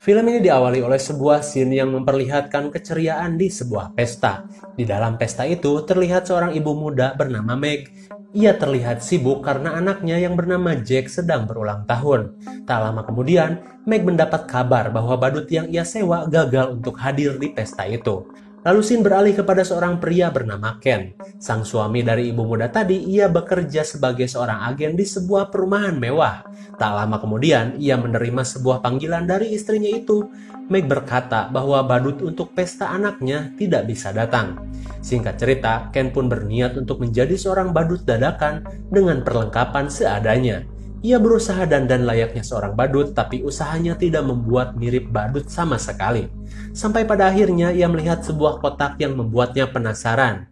Film ini diawali oleh sebuah scene yang memperlihatkan keceriaan di sebuah pesta. Di dalam pesta itu terlihat seorang ibu muda bernama Meg. Ia terlihat sibuk karena anaknya yang bernama Jack sedang berulang tahun. Tak lama kemudian, Meg mendapat kabar bahwa badut yang ia sewa gagal untuk hadir di pesta itu. Lalu scene beralih kepada seorang pria bernama Ken. Sang suami dari ibu muda tadi, ia bekerja sebagai seorang agen di sebuah perumahan mewah. Tak lama kemudian, ia menerima sebuah panggilan dari istrinya itu. Meg berkata bahwa badut untuk pesta anaknya tidak bisa datang. Singkat cerita, Ken pun berniat untuk menjadi seorang badut dadakan dengan perlengkapan seadanya. Ia berusaha dandan layaknya seorang badut, tapi usahanya tidak membuat mirip badut sama sekali. Sampai pada akhirnya ia melihat sebuah kotak yang membuatnya penasaran.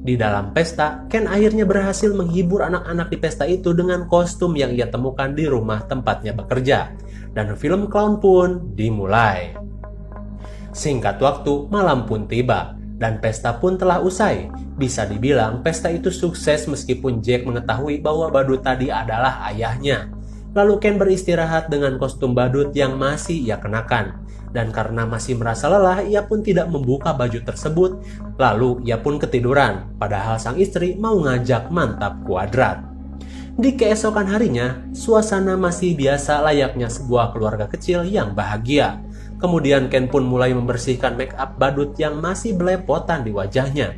Di dalam pesta, Ken akhirnya berhasil menghibur anak-anak di pesta itu dengan kostum yang ia temukan di rumah tempatnya bekerja. Dan film clown pun dimulai. Singkat waktu, malam pun tiba. Dan pesta pun telah usai. Bisa dibilang pesta itu sukses meskipun Jack mengetahui bahwa badut tadi adalah ayahnya. Lalu Ken beristirahat dengan kostum badut yang masih ia kenakan. Dan karena masih merasa lelah, ia pun tidak membuka baju tersebut. Lalu ia pun ketiduran, padahal sang istri mau ngajak mantap kuadrat. Di keesokan harinya, suasana masih biasa layaknya sebuah keluarga kecil yang bahagia. Kemudian Ken pun mulai membersihkan make up badut yang masih belepotan di wajahnya.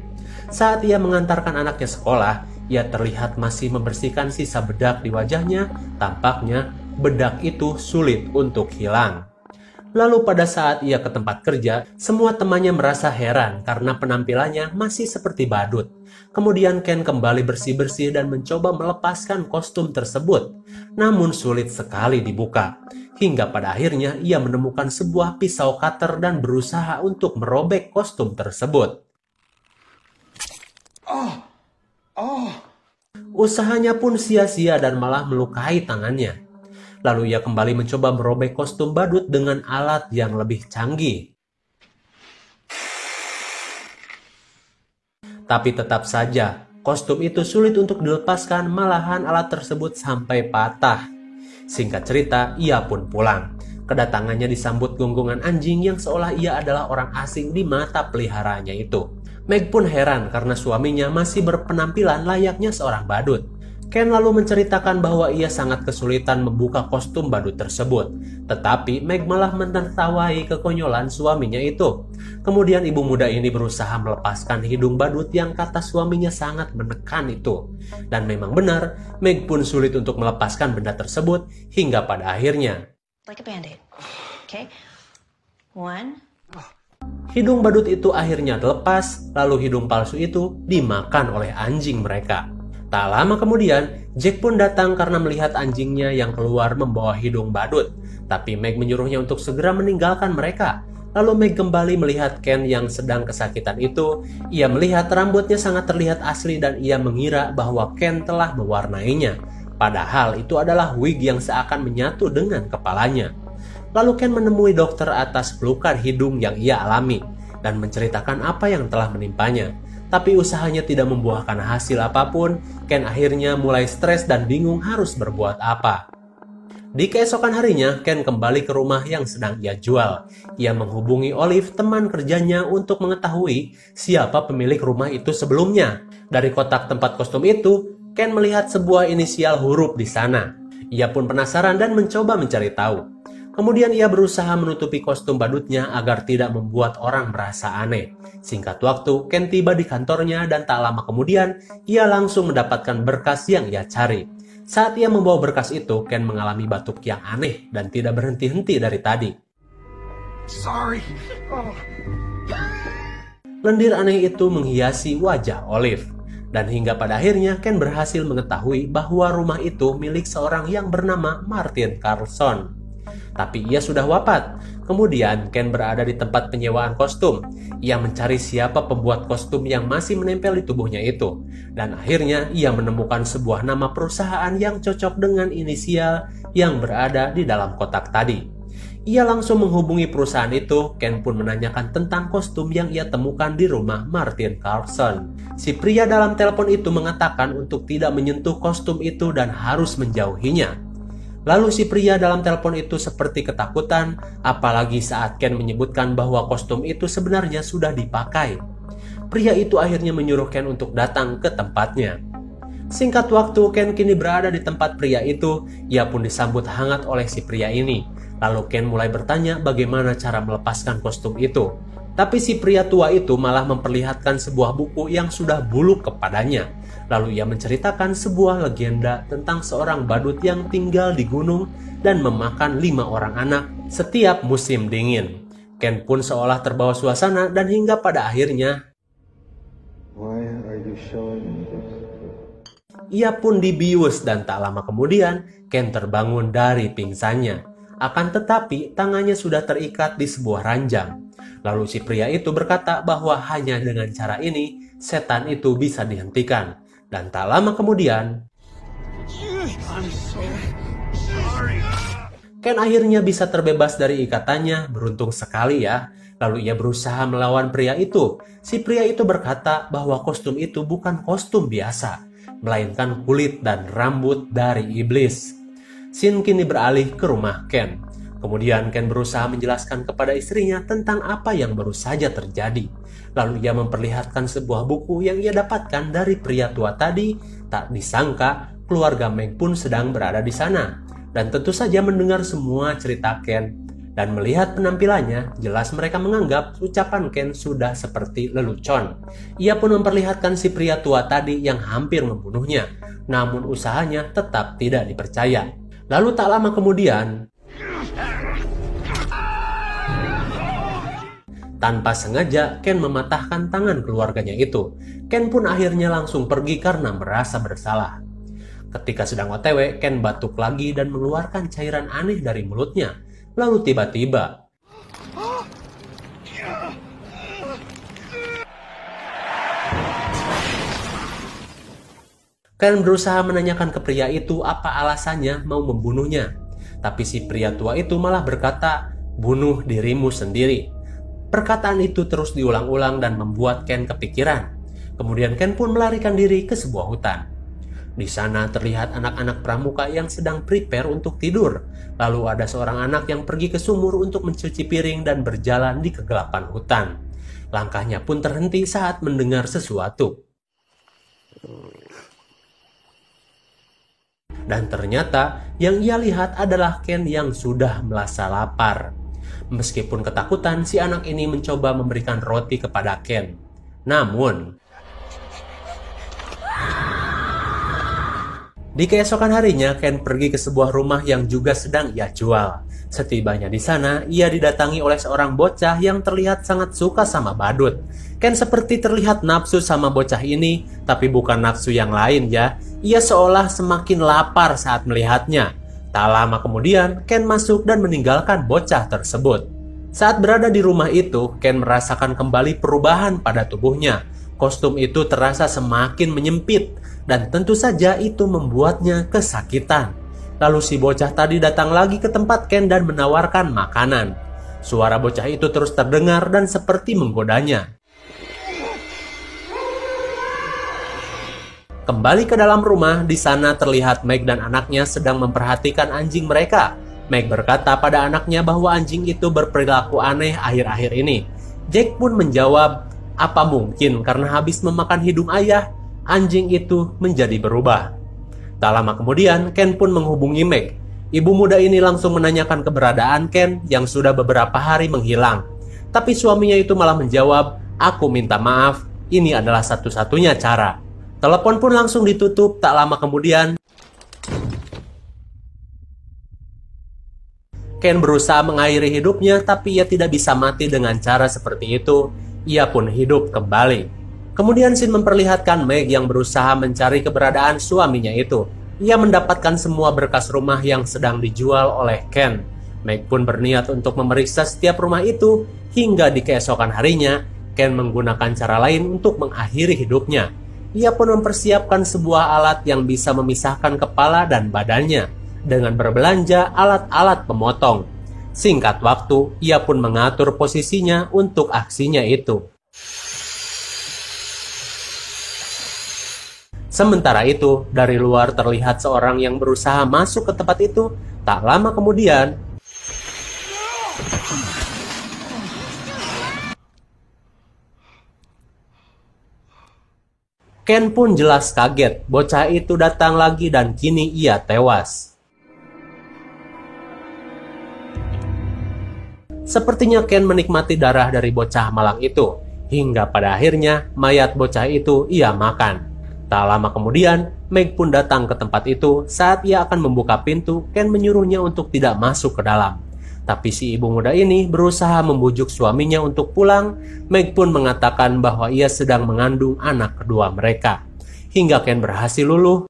Saat ia mengantarkan anaknya sekolah, ia terlihat masih membersihkan sisa bedak di wajahnya. Tampaknya bedak itu sulit untuk hilang. Lalu pada saat ia ke tempat kerja, semua temannya merasa heran karena penampilannya masih seperti badut. Kemudian Ken kembali bersih-bersih dan mencoba melepaskan kostum tersebut. Namun sulit sekali dibuka. Hingga pada akhirnya ia menemukan sebuah pisau cutter dan berusaha untuk merobek kostum tersebut. Usahanya pun sia-sia dan malah melukai tangannya. Lalu ia kembali mencoba merobek kostum badut dengan alat yang lebih canggih. Tapi tetap saja, kostum itu sulit untuk dilepaskan, malahan alat tersebut sampai patah. Singkat cerita, ia pun pulang. Kedatangannya disambut gonggongan anjing yang seolah ia adalah orang asing di mata peliharaannya itu. Meg pun heran karena suaminya masih berpenampilan layaknya seorang badut. Ken lalu menceritakan bahwa ia sangat kesulitan membuka kostum badut tersebut. Tetapi Meg malah menertawai kekonyolan suaminya itu. Kemudian ibu muda ini berusaha melepaskan hidung badut yang kata suaminya sangat menekan itu. Dan memang benar, Meg pun sulit untuk melepaskan benda tersebut hingga pada akhirnya. Like a band-aid. Okay. One. Hidung badut itu akhirnya dilepas, lalu hidung palsu itu dimakan oleh anjing mereka. Tak lama kemudian, Jack pun datang karena melihat anjingnya yang keluar membawa hidung badut. Tapi Meg menyuruhnya untuk segera meninggalkan mereka. Lalu Meg kembali melihat Ken yang sedang kesakitan itu. Ia melihat rambutnya sangat terlihat asli dan ia mengira bahwa Ken telah mewarnainya. Padahal itu adalah wig yang seakan menyatu dengan kepalanya. Lalu Ken menemui dokter atas pelukan hidung yang ia alami dan menceritakan apa yang telah menimpanya. Tapi usahanya tidak membuahkan hasil apapun. Ken akhirnya mulai stres dan bingung harus berbuat apa. Di keesokan harinya, Ken kembali ke rumah yang sedang ia jual. Ia menghubungi Olive, teman kerjanya, untuk mengetahui siapa pemilik rumah itu sebelumnya. Dari kotak tempat kostum itu, Ken melihat sebuah inisial huruf di sana. Ia pun penasaran dan mencoba mencari tahu. Kemudian ia berusaha menutupi kostum badutnya agar tidak membuat orang merasa aneh. Singkat waktu, Ken tiba di kantornya dan tak lama kemudian, ia langsung mendapatkan berkas yang ia cari. Saat ia membawa berkas itu, Ken mengalami batuk yang aneh dan tidak berhenti-henti dari tadi. Sorry. Lendir aneh itu menghiasi wajah Olive. Dan hingga pada akhirnya, Ken berhasil mengetahui bahwa rumah itu milik seorang yang bernama Martin Carlson. Tapi ia sudah wafat. Kemudian Ken berada di tempat penyewaan kostum. Ia mencari siapa pembuat kostum yang masih menempel di tubuhnya itu. Dan akhirnya ia menemukan sebuah nama perusahaan yang cocok dengan inisial yang berada di dalam kotak tadi. Ia langsung menghubungi perusahaan itu. Ken pun menanyakan tentang kostum yang ia temukan di rumah Martin Carlson. Si pria dalam telepon itu mengatakan untuk tidak menyentuh kostum itu dan harus menjauhinya. Lalu si pria dalam telepon itu seperti ketakutan, apalagi saat Ken menyebutkan bahwa kostum itu sebenarnya sudah dipakai. Pria itu akhirnya menyuruh Ken untuk datang ke tempatnya. Singkat waktu, Ken kini berada di tempat pria itu. Ia pun disambut hangat oleh si pria ini. Lalu Ken mulai bertanya bagaimana cara melepaskan kostum itu. Tapi si pria tua itu malah memperlihatkan sebuah buku yang sudah buluk kepadanya. Lalu ia menceritakan sebuah legenda tentang seorang badut yang tinggal di gunung dan memakan 5 orang anak setiap musim dingin. Ken pun seolah terbawa suasana dan hingga pada akhirnya ia pun dibius dan tak lama kemudian Ken terbangun dari pingsannya. Akan tetapi tangannya sudah terikat di sebuah ranjang. Lalu si pria itu berkata bahwa hanya dengan cara ini setan itu bisa dihentikan. Dan tak lama kemudian Ken akhirnya bisa terbebas dari ikatannya. Beruntung sekali ya. Lalu ia berusaha melawan pria itu. Si pria itu berkata bahwa kostum itu bukan kostum biasa, melainkan kulit dan rambut dari iblis. Scene kini beralih ke rumah Ken. Kemudian Ken berusaha menjelaskan kepada istrinya tentang apa yang baru saja terjadi. Lalu ia memperlihatkan sebuah buku yang ia dapatkan dari pria tua tadi. Tak disangka keluarga Meg pun sedang berada di sana. Dan tentu saja mendengar semua cerita Ken. Dan melihat penampilannya, jelas mereka menganggap ucapan Ken sudah seperti lelucon. Ia pun memperlihatkan si pria tua tadi yang hampir membunuhnya. Namun usahanya tetap tidak dipercaya. Lalu tak lama kemudian, tanpa sengaja Ken mematahkan tangan keluarganya itu. Ken pun akhirnya langsung pergi karena merasa bersalah. Ketika sedang OTW, Ken batuk lagi dan mengeluarkan cairan aneh dari mulutnya. Lalu tiba-tiba Ken berusaha menanyakan ke pria itu apa alasannya mau membunuhnya. Tapi si pria tua itu malah berkata, "Bunuh dirimu sendiri." Perkataan itu terus diulang-ulang dan membuat Ken kepikiran. Kemudian Ken pun melarikan diri ke sebuah hutan. Di sana terlihat anak-anak pramuka yang sedang prepare untuk tidur. Lalu ada seorang anak yang pergi ke sumur untuk mencuci piring dan berjalan di kegelapan hutan. Langkahnya pun terhenti saat mendengar sesuatu. Dan ternyata yang ia lihat adalah Ken yang sudah merasa lapar. Meskipun ketakutan, si anak ini mencoba memberikan roti kepada Ken. Namun, di keesokan harinya, Ken pergi ke sebuah rumah yang juga sedang ia jual. Setibanya di sana, ia didatangi oleh seorang bocah yang terlihat sangat suka sama badut. Ken seperti terlihat nafsu sama bocah ini, tapi bukan nafsu yang lain ya. Ia seolah semakin lapar saat melihatnya. Tak lama kemudian, Ken masuk dan meninggalkan bocah tersebut. Saat berada di rumah itu, Ken merasakan kembali perubahan pada tubuhnya. Kostum itu terasa semakin menyempit, dan tentu saja itu membuatnya kesakitan. Lalu si bocah tadi datang lagi ke tempat Ken dan menawarkan makanan. Suara bocah itu terus terdengar dan seperti menggodanya. Kembali ke dalam rumah, di sana terlihat Meg dan anaknya sedang memperhatikan anjing mereka. Meg berkata pada anaknya bahwa anjing itu berperilaku aneh akhir-akhir ini. Jack pun menjawab, apa mungkin karena habis memakan hidung ayah, anjing itu menjadi berubah. Tak lama kemudian, Ken pun menghubungi Meg. Ibu muda ini langsung menanyakan keberadaan Ken yang sudah beberapa hari menghilang. Tapi suaminya itu malah menjawab, aku minta maaf, ini adalah satu-satunya cara. Telepon pun langsung ditutup. Tak lama kemudian, Ken berusaha mengakhiri hidupnya, tapi ia tidak bisa mati dengan cara seperti itu. Ia pun hidup kembali. Kemudian Sin memperlihatkan Meg yang berusaha mencari keberadaan suaminya itu. Ia mendapatkan semua berkas rumah yang sedang dijual oleh Ken. Meg pun berniat untuk memeriksa setiap rumah itu. Hingga di keesokan harinya, Ken menggunakan cara lain untuk mengakhiri hidupnya. Ia pun mempersiapkan sebuah alat yang bisa memisahkan kepala dan badannya dengan berbelanja alat-alat pemotong. Singkat waktu, ia pun mengatur posisinya untuk aksinya itu. Sementara itu, dari luar terlihat seorang yang berusaha masuk ke tempat itu. Tak lama kemudian, Ken pun jelas kaget. Bocah itu datang lagi dan kini ia tewas. Sepertinya Ken menikmati darah dari bocah malang itu, hingga pada akhirnya mayat bocah itu ia makan. Tak lama kemudian, Meg pun datang ke tempat itu. Saat ia akan membuka pintu, Ken menyuruhnya untuk tidak masuk ke dalam. Tapi si ibu muda ini berusaha membujuk suaminya untuk pulang. Meg pun mengatakan bahwa ia sedang mengandung anak kedua mereka. Hingga Ken berhasil luluh.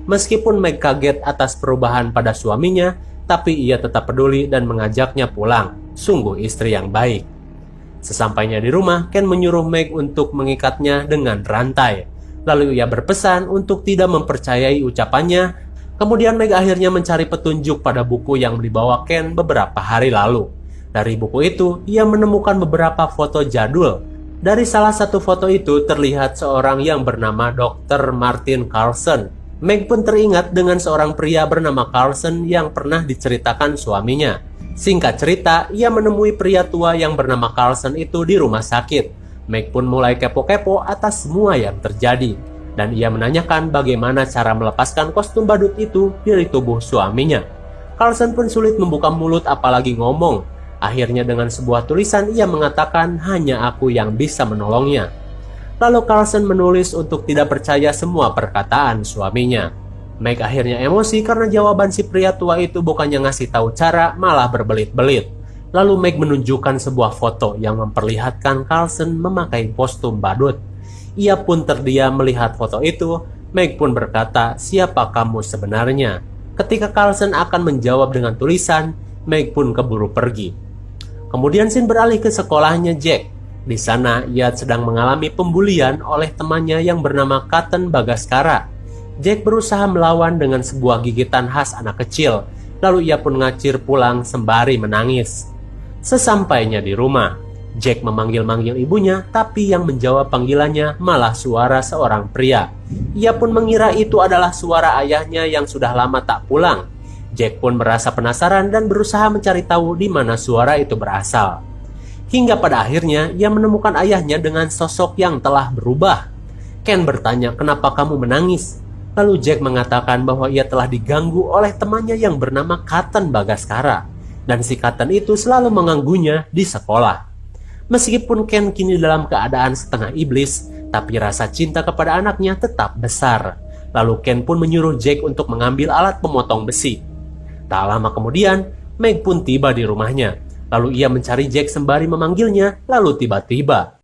Meskipun Meg kaget atas perubahan pada suaminya, tapi ia tetap peduli dan mengajaknya pulang. Sungguh istri yang baik. Sesampainya di rumah, Ken menyuruh Meg untuk mengikatnya dengan rantai. Lalu ia berpesan untuk tidak mempercayai ucapannya. Kemudian Meg akhirnya mencari petunjuk pada buku yang dibawa Ken beberapa hari lalu. Dari buku itu, ia menemukan beberapa foto jadul. Dari salah satu foto itu terlihat seorang yang bernama Dr. Martin Carlson. Meg pun teringat dengan seorang pria bernama Carlson yang pernah diceritakan suaminya. Singkat cerita, ia menemui pria tua yang bernama Carlson itu di rumah sakit. Meg pun mulai kepo-kepo atas semua yang terjadi. Dan ia menanyakan bagaimana cara melepaskan kostum badut itu dari tubuh suaminya. Carlson pun sulit membuka mulut apalagi ngomong. Akhirnya dengan sebuah tulisan ia mengatakan hanya aku yang bisa menolongnya. Lalu Carlson menulis untuk tidak percaya semua perkataan suaminya. Meg akhirnya emosi karena jawaban si pria tua itu bukannya ngasih tahu cara, malah berbelit-belit. Lalu Meg menunjukkan sebuah foto yang memperlihatkan Carlson memakai kostum badut. Ia pun terdiam melihat foto itu. Meg pun berkata, "Siapa kamu sebenarnya?" Ketika Carlson akan menjawab dengan tulisan, Meg pun keburu pergi. Kemudian scene beralih ke sekolahnya Jack. Di sana ia sedang mengalami pembulian oleh temannya yang bernama Cotton Bagaskara. Jack berusaha melawan dengan sebuah gigitan khas anak kecil. Lalu ia pun ngacir pulang sembari menangis. Sesampainya di rumah, Jack memanggil-manggil ibunya, tapi yang menjawab panggilannya malah suara seorang pria. Ia pun mengira itu adalah suara ayahnya yang sudah lama tak pulang. Jack pun merasa penasaran dan berusaha mencari tahu di mana suara itu berasal. Hingga pada akhirnya ia menemukan ayahnya dengan sosok yang telah berubah. Ken bertanya, "Kenapa kamu menangis?" Lalu Jack mengatakan bahwa ia telah diganggu oleh temannya yang bernama Cotton Bagaskara. Dan si Cotton itu selalu mengganggunya di sekolah. Meskipun Ken kini dalam keadaan setengah iblis, tapi rasa cinta kepada anaknya tetap besar. Lalu Ken pun menyuruh Jack untuk mengambil alat pemotong besi. Tak lama kemudian, Meg pun tiba di rumahnya. Lalu ia mencari Jack sembari memanggilnya, lalu tiba-tiba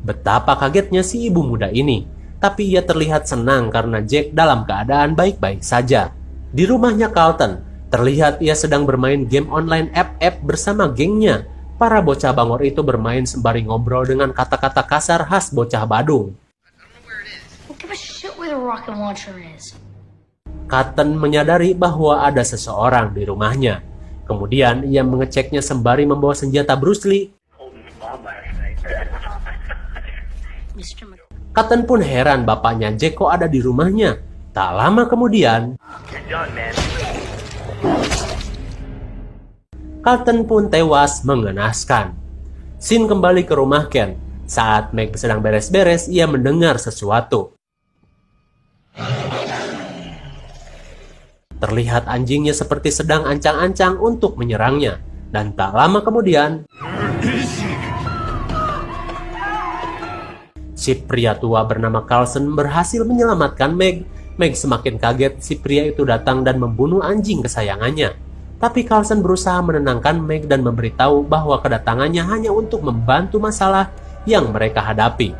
betapa kagetnya si ibu muda ini. Tapi ia terlihat senang karena Jack dalam keadaan baik-baik saja. Di rumahnya Carlton, terlihat ia sedang bermain game online FF bersama gengnya. Para bocah bangor itu bermain sembari ngobrol dengan kata-kata kasar khas bocah Badung. Cotton menyadari bahwa ada seseorang di rumahnya. Kemudian ia mengeceknya sembari membawa senjata Bruce Lee. Cotton pun heran bapaknya Jack kok ada di rumahnya. Tak lama kemudian, Cotton pun tewas mengenaskan. Scene kembali ke rumah Ken. Saat Meg sedang beres-beres, ia mendengar sesuatu. Terlihat anjingnya seperti sedang ancang-ancang untuk menyerangnya. Dan tak lama kemudian, si pria tua bernama Carlson berhasil menyelamatkan Meg. Meg semakin kaget si pria itu datang dan membunuh anjing kesayangannya. Tapi Carlson berusaha menenangkan Meg dan memberitahu bahwa kedatangannya hanya untuk membantu masalah yang mereka hadapi.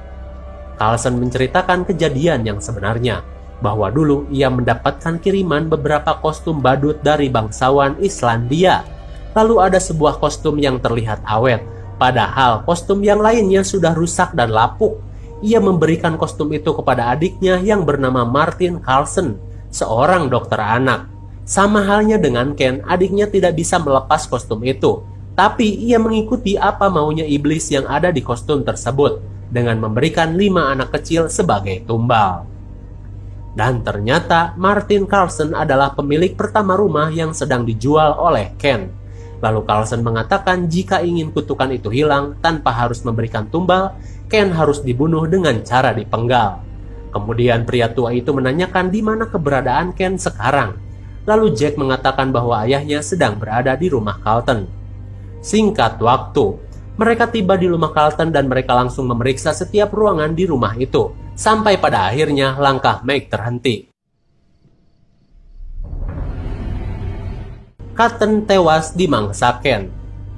Carlson menceritakan kejadian yang sebenarnya, bahwa dulu ia mendapatkan kiriman beberapa kostum badut dari bangsawan Islandia. Lalu ada sebuah kostum yang terlihat awet, padahal kostum yang lainnya sudah rusak dan lapuk. Ia memberikan kostum itu kepada adiknya yang bernama Martin Carlson, seorang dokter anak. Sama halnya dengan Ken, adiknya tidak bisa melepas kostum itu, tapi ia mengikuti apa maunya iblis yang ada di kostum tersebut. dengan memberikan 5 anak kecil sebagai tumbal. Dan ternyata Martin Carlson adalah pemilik pertama rumah yang sedang dijual oleh Ken. Lalu Carlson mengatakan jika ingin kutukan itu hilang tanpa harus memberikan tumbal, Ken harus dibunuh dengan cara dipenggal. Kemudian pria tua itu menanyakan di mana keberadaan Ken sekarang. Lalu Jack mengatakan bahwa ayahnya sedang berada di rumah Carlton. Singkat waktu, mereka tiba di rumah Carlton dan mereka langsung memeriksa setiap ruangan di rumah itu. Sampai pada akhirnya langkah Meg terhenti. Carlton tewas di mangsa Ken.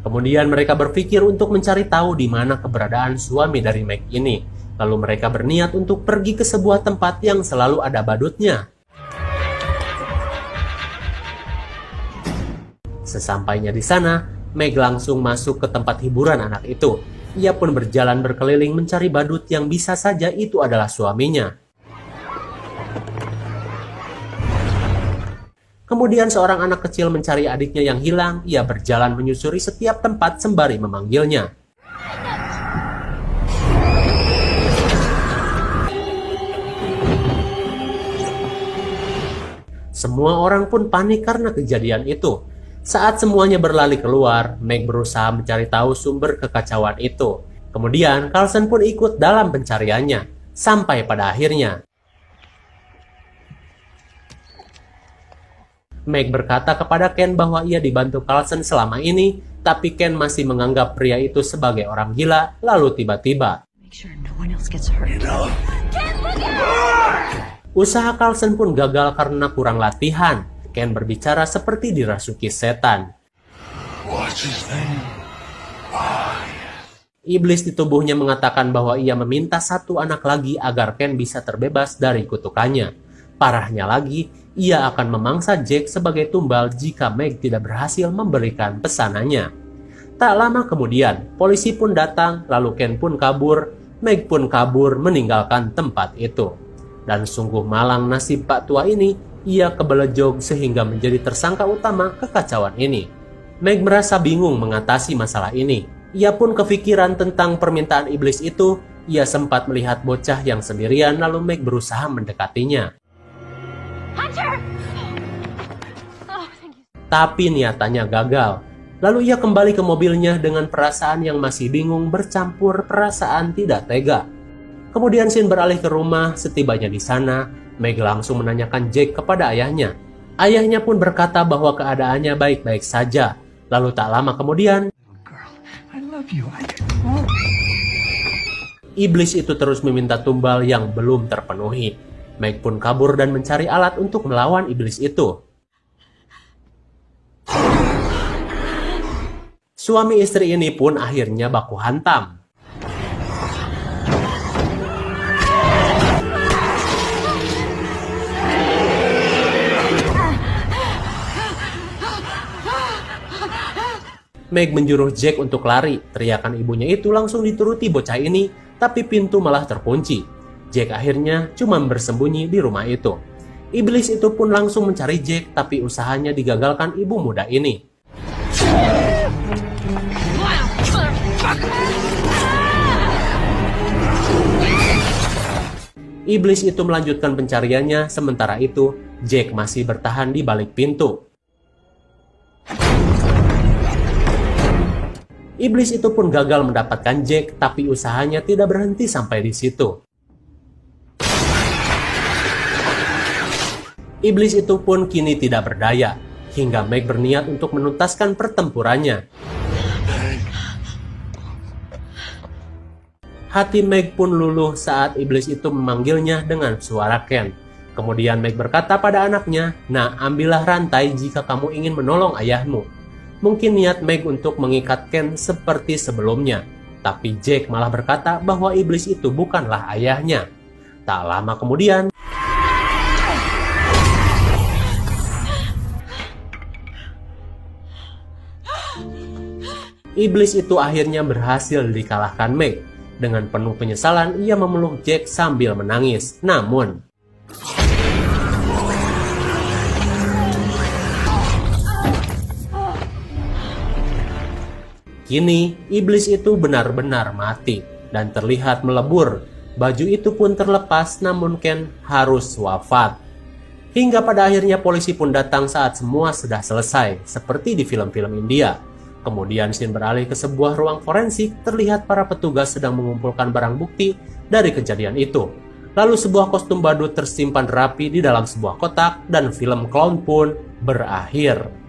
Kemudian mereka berpikir untuk mencari tahu di mana keberadaan suami dari Meg ini. Lalu mereka berniat untuk pergi ke sebuah tempat yang selalu ada badutnya. Sesampainya di sana, Meg langsung masuk ke tempat hiburan anak itu. Ia pun berjalan berkeliling mencari badut yang bisa saja itu adalah suaminya. Kemudian seorang anak kecil mencari adiknya yang hilang. Ia berjalan menyusuri setiap tempat sembari memanggilnya. Semua orang pun panik karena kejadian itu. Saat semuanya berlari keluar, Meg berusaha mencari tahu sumber kekacauan itu. Kemudian Carlson pun ikut dalam pencariannya. Sampai pada akhirnya Meg berkata kepada Ken bahwa ia dibantu Carlson selama ini, tapi Ken masih menganggap pria itu sebagai orang gila. Lalu tiba-tiba usaha Carlson pun gagal karena kurang latihan. Ken berbicara seperti dirasuki setan. Iblis di tubuhnya mengatakan bahwa ia meminta satu anak lagi agar Ken bisa terbebas dari kutukannya. Parahnya lagi, ia akan memangsa Jack sebagai tumbal jika Meg tidak berhasil memberikan pesanannya. Tak lama kemudian, polisi pun datang, lalu Ken pun kabur, Meg pun kabur meninggalkan tempat itu. Dan sungguh malang nasib Pak Tua ini. Ia kebelejog sehingga menjadi tersangka utama kekacauan ini. Meg merasa bingung mengatasi masalah ini. Ia pun kepikiran tentang permintaan iblis itu. Ia sempat melihat bocah yang sendirian, lalu Meg berusaha mendekatinya. Hunter! Tapi niatannya gagal. Lalu ia kembali ke mobilnya dengan perasaan yang masih bingung bercampur perasaan tidak tega. Kemudian scene beralih ke rumah. Setibanya di sana, Meg langsung menanyakan Jack kepada ayahnya. Ayahnya pun berkata bahwa keadaannya baik-baik saja. Lalu tak lama kemudian, iblis itu terus meminta tumbal yang belum terpenuhi. Meg pun kabur dan mencari alat untuk melawan iblis itu. Suami istri ini pun akhirnya baku hantam. Meg menyuruh Jack untuk lari. Teriakan ibunya itu langsung dituruti bocah ini, tapi pintu malah terkunci. Jack akhirnya cuma bersembunyi di rumah itu. Iblis itu pun langsung mencari Jack, tapi usahanya digagalkan ibu muda ini. Iblis itu melanjutkan pencariannya, sementara itu Jack masih bertahan di balik pintu. Iblis itu pun gagal mendapatkan Jack, tapi usahanya tidak berhenti sampai di situ. Iblis itu pun kini tidak berdaya, hingga Meg berniat untuk menuntaskan pertempurannya. Hati Meg pun luluh saat iblis itu memanggilnya dengan suara Ken. Kemudian Meg berkata pada anaknya, "Nah, ambillah rantai jika kamu ingin menolong ayahmu." Mungkin niat Meg untuk mengikat Ken seperti sebelumnya. Tapi Jack malah berkata bahwa iblis itu bukanlah ayahnya. Tak lama kemudian, iblis itu akhirnya berhasil dikalahkan Meg. Dengan penuh penyesalan, ia memeluk Jack sambil menangis. Namun, kini, iblis itu benar-benar mati. dan terlihat melebur. Baju itu pun terlepas, namun Ken harus wafat. Hingga pada akhirnya polisi pun datang saat semua sudah selesai, seperti di film-film India. Kemudian scene beralih ke sebuah ruang forensik, terlihat para petugas sedang mengumpulkan barang bukti dari kejadian itu. Lalu sebuah kostum badut tersimpan rapi di dalam sebuah kotak dan film clown pun berakhir.